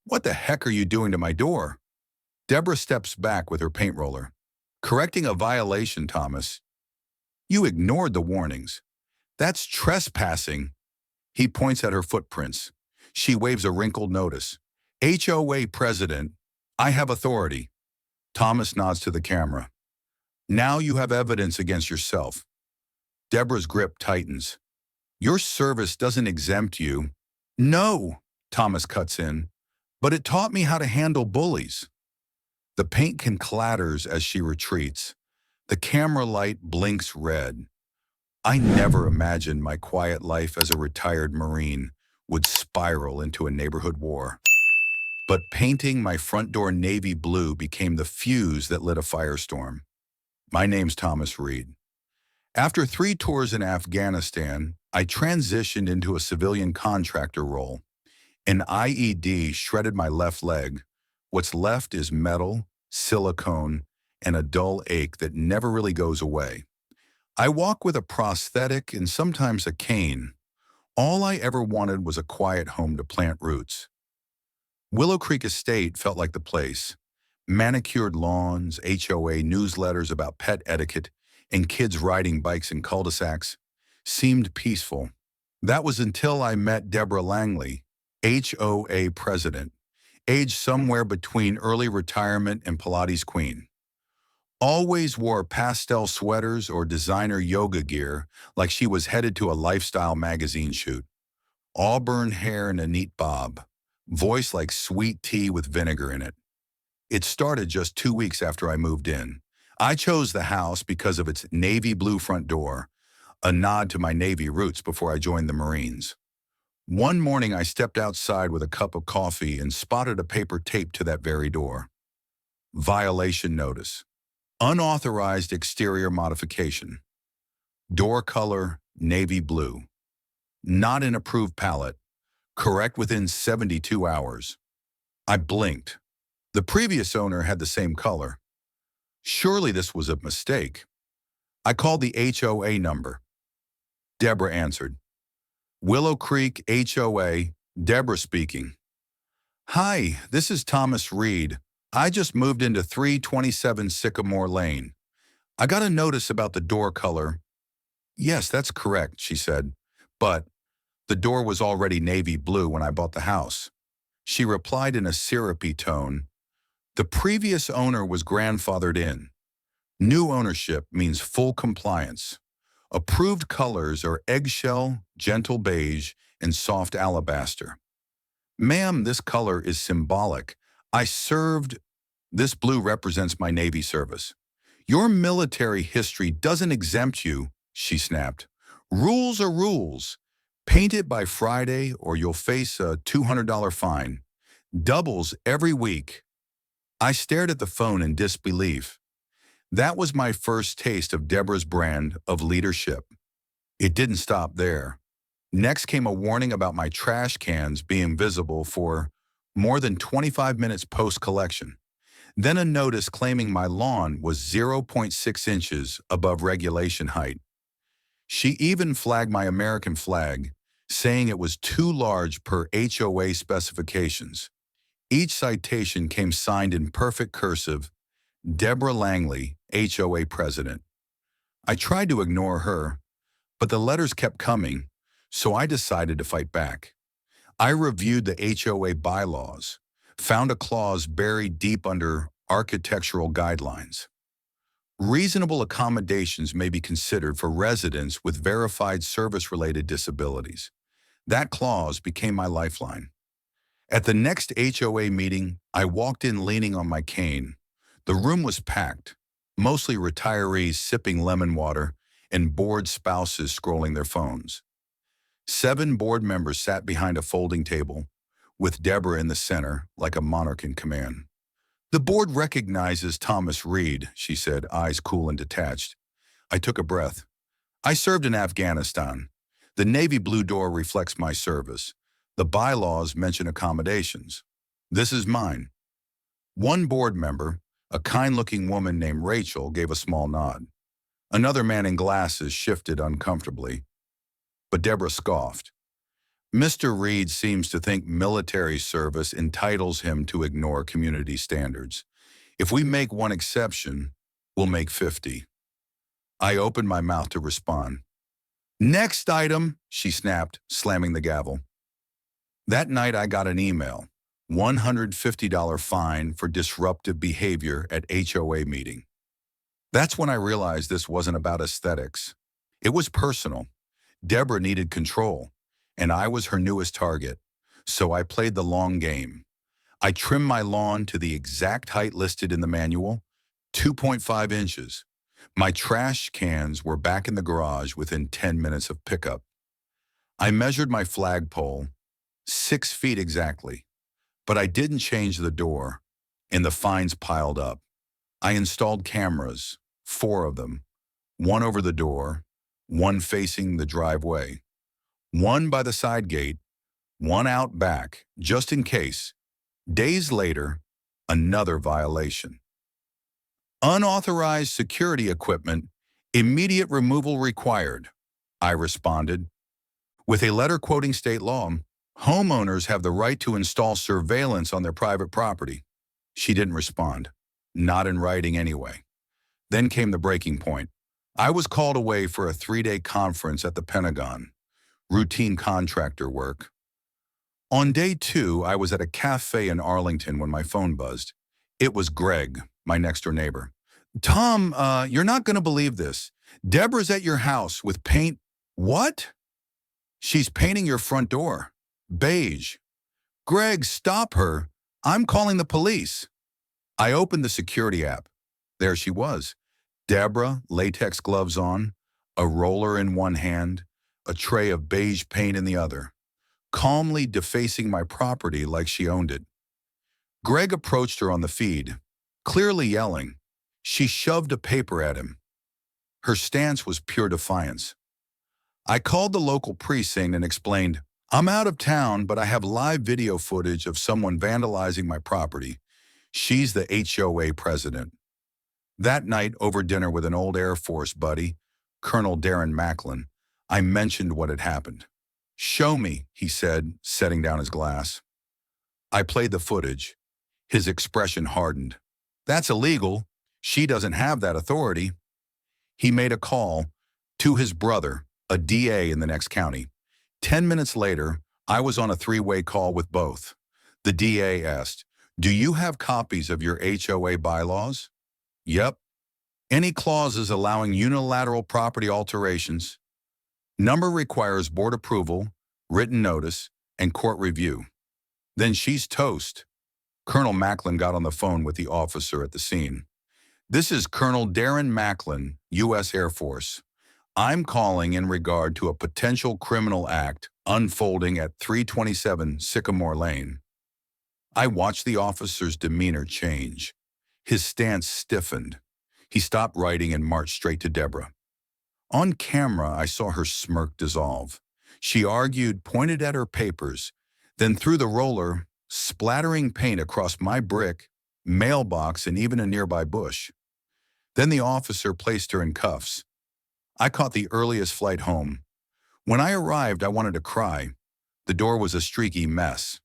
What the heck are you doing to my door? Deborah steps back with her paint roller. Correcting a violation, Thomas. You ignored the warnings. That's trespassing. He points at her footprints. She waves a wrinkled notice. HOA president, I have authority. Thomas nods to the camera. Now you have evidence against yourself. Deborah's grip tightens. Your service doesn't exempt you. No, Thomas cuts in, but it taught me how to handle bullies. The paint can clatters as she retreats. The camera light blinks red. I never imagined my quiet life as a retired Marine would spiral into a neighborhood war. But painting my front door navy blue became the fuse that lit a firestorm. My name's Thomas Reed. After 3 tours in Afghanistan, I transitioned into a civilian contractor role. An IED shredded my left leg. What's left is metal, silicone, and a dull ache that never really goes away. I walk with a prosthetic and sometimes a cane. All I ever wanted was a quiet home to plant roots. Willow Creek Estate felt like the place. Manicured lawns, HOA newsletters about pet etiquette, and kids riding bikes in cul-de-sacs seemed peaceful. That was until I met Deborah Langley, HOA president, aged somewhere between early retirement and Pilates queen. Always wore pastel sweaters or designer yoga gear like she was headed to a lifestyle magazine shoot. Auburn hair in a neat bob, voice like sweet tea with vinegar in it. It started just 2 weeks after I moved in. I chose the house because of its navy blue front door, a nod to my Navy roots before I joined the Marines. One morning I stepped outside with a cup of coffee and spotted a paper taped to that very door. Violation notice. Unauthorized exterior modification. Door color, navy blue. Not an approved palette. Correct within 72 hours. I blinked. The previous owner had the same color. Surely this was a mistake. I called the HOA number. Deborah answered. Willow Creek HOA, Deborah speaking. Hi, this is Thomas Reed. I just moved into 327 Sycamore Lane. I got a notice about the door color. Yes, that's correct, she said. But the door was already navy blue when I bought the house. She replied in a syrupy tone. The previous owner was grandfathered in. New ownership means full compliance. Approved colors are eggshell, gentle beige, and soft alabaster. Ma'am, this color is symbolic. I served. This blue represents my Navy service. Your military history doesn't exempt you, she snapped. Rules are rules. Paint it by Friday or you'll face a $200 fine. Doubles every week. I stared at the phone in disbelief. That was my first taste of Deborah's brand of leadership. It didn't stop there. Next came a warning about my trash cans being visible for more than 25 minutes post-collection. Then a notice claiming my lawn was 0.6 inches above regulation height. She even flagged my American flag, saying it was too large per HOA specifications. Each citation came signed in perfect cursive, Deborah Langley, HOA president. I tried to ignore her, but the letters kept coming, so I decided to fight back. I reviewed the HOA bylaws, found a clause buried deep under architectural guidelines. Reasonable accommodations may be considered for residents with verified service-related disabilities. That clause became my lifeline. At the next HOA meeting, I walked in leaning on my cane. The room was packed, mostly retirees sipping lemon water and bored spouses scrolling their phones. 7 board members sat behind a folding table, with Deborah in the center, like a monarch in command. The board recognizes Thomas Reed, she said, eyes cool and detached. I took a breath. I served in Afghanistan. The navy blue door reflects my service. The bylaws mention accommodations. This is mine. One board member, a kind-looking woman named Rachel, gave a small nod. Another man in glasses shifted uncomfortably. But Deborah scoffed. Mr. Reed seems to think military service entitles him to ignore community standards. If we make one exception, we'll make 50. I opened my mouth to respond. Next item, she snapped, slamming the gavel. That night I got an email. $150 fine for disruptive behavior at HOA meeting. That's when I realized this wasn't about aesthetics. It was personal. Deborah needed control, and I was her newest target. So I played the long game. I trimmed my lawn to the exact height listed in the manual, 2.5 inches. My trash cans were back in the garage within 10 minutes of pickup. I measured my flagpole, 6 feet exactly, but I didn't change the door, and the fines piled up. I installed cameras, 4 of them, one over the door, one facing the driveway, one by the side gate, one out back, just in case. Days later, another violation. Unauthorized security equipment, immediate removal required, I responded. With a letter quoting state law, homeowners have the right to install surveillance on their private property. She didn't respond, not in writing anyway. Then came the breaking point. I was called away for a 3-day conference at the Pentagon, routine contractor work. On day 2, I was at a cafe in Arlington when my phone buzzed. It was Greg, my next-door neighbor. Tom, you're not going to believe this. Deborah's at your house with paint. What? She's painting your front door. Beige. Greg, stop her. I'm calling the police. I opened the security app. There she was. Deborah, latex gloves on, a roller in one hand, a tray of beige paint in the other, calmly defacing my property like she owned it. Greg approached her on the feed, clearly yelling. She shoved a paper at him. Her stance was pure defiance. I called the local precinct and explained, I'm out of town, but I have live video footage of someone vandalizing my property. She's the HOA president. That night, over dinner with an old Air Force buddy, Colonel Darren Macklin, I mentioned what had happened. Show me, he said, setting down his glass. I played the footage. His expression hardened. That's illegal. She doesn't have that authority. He made a call to his brother, a DA in the next county. 10 minutes later, I was on a 3-way call with both. The DA asked, do you have copies of your HOA bylaws? Yep. Any clauses allowing unilateral property alterations? Number requires board approval, written notice, and court review. Then she's toast. Colonel Macklin got on the phone with the officer at the scene. This is Colonel Darren Macklin, U.S. Air Force. I'm calling in regard to a potential criminal act unfolding at 327 Sycamore Lane. I watched the officer's demeanor change. His stance stiffened. He stopped writing and marched straight to Deborah. On camera, I saw her smirk dissolve. She argued, pointed at her papers, then threw the roller, splattering paint across my brick, mailbox, and even a nearby bush. Then the officer placed her in cuffs. I caught the earliest flight home. When I arrived, I wanted to cry. The door was a streaky mess.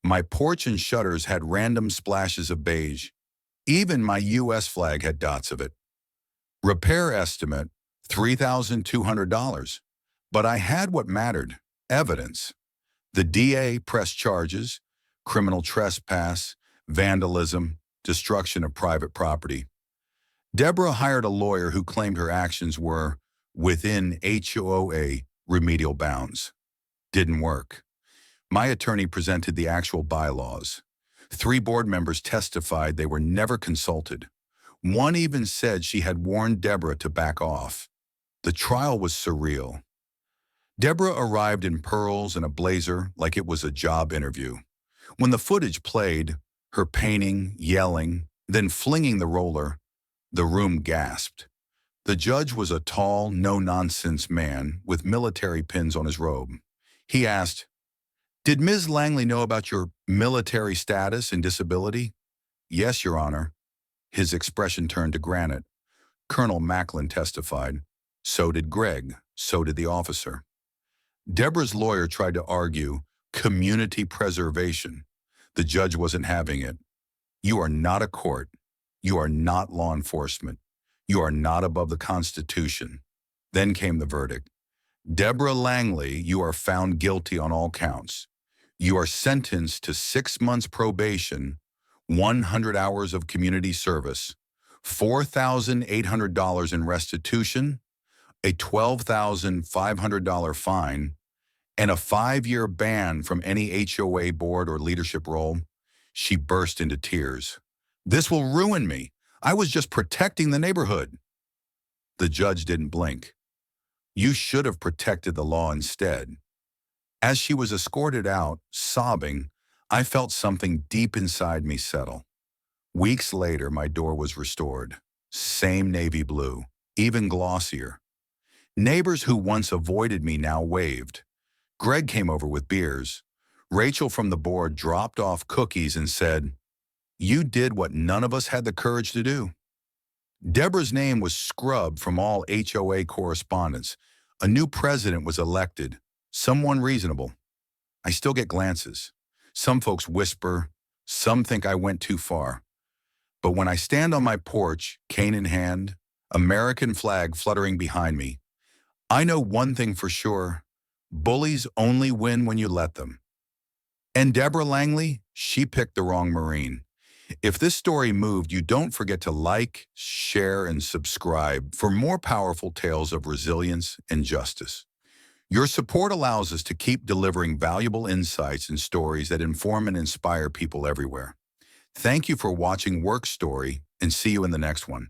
My porch and shutters had random splashes of beige. Even my U.S. flag had dots of it. Repair estimate, $3,200. But I had what mattered, evidence. The DA pressed charges, criminal trespass, vandalism, destruction of private property. Deborah hired a lawyer who claimed her actions were within HOA remedial bounds. Didn't work. My attorney presented the actual bylaws. 3 board members testified they were never consulted. One even said she had warned Deborah to back off. The trial was surreal. Deborah arrived in pearls and a blazer like it was a job interview. When the footage played, her painting, yelling, then flinging the roller, the room gasped. The judge was a tall, no-nonsense man with military pins on his robe. He asked, "Did Ms. Langley know about your military status and disability?" "Yes, Your Honor." His expression turned to granite. Colonel Macklin testified. So did Greg. So did the officer. Deborah's lawyer tried to argue community preservation. The judge wasn't having it. You are not a court. You are not law enforcement. You are not above the Constitution. Then came the verdict. Deborah Langley, you are found guilty on all counts. You are sentenced to 6 months probation, 100 hours of community service, $4,800 in restitution, a $12,500 fine, and a 5-year ban from any HOA board or leadership role. She burst into tears. This will ruin me. I was just protecting the neighborhood. The judge didn't blink. You should have protected the law instead. As she was escorted out, sobbing, I felt something deep inside me settle. Weeks later, my door was restored. Same navy blue, even glossier. Neighbors who once avoided me now waved. Greg came over with beers. Rachel from the board dropped off cookies and said, "You did what none of us had the courage to do." Deborah's name was scrubbed from all HOA correspondence. A new president was elected, someone reasonable. I still get glances. Some folks whisper, some think I went too far. But when I stand on my porch, cane in hand, American flag fluttering behind me, I know one thing for sure: bullies only win when you let them. And Deborah Langley, she picked the wrong Marine. If this story moved you, don't forget to like, share, and subscribe for more powerful tales of resilience and justice. Your support allows us to keep delivering valuable insights and stories that inform and inspire people everywhere. Thank you for watching Work Story, and see you in the next one.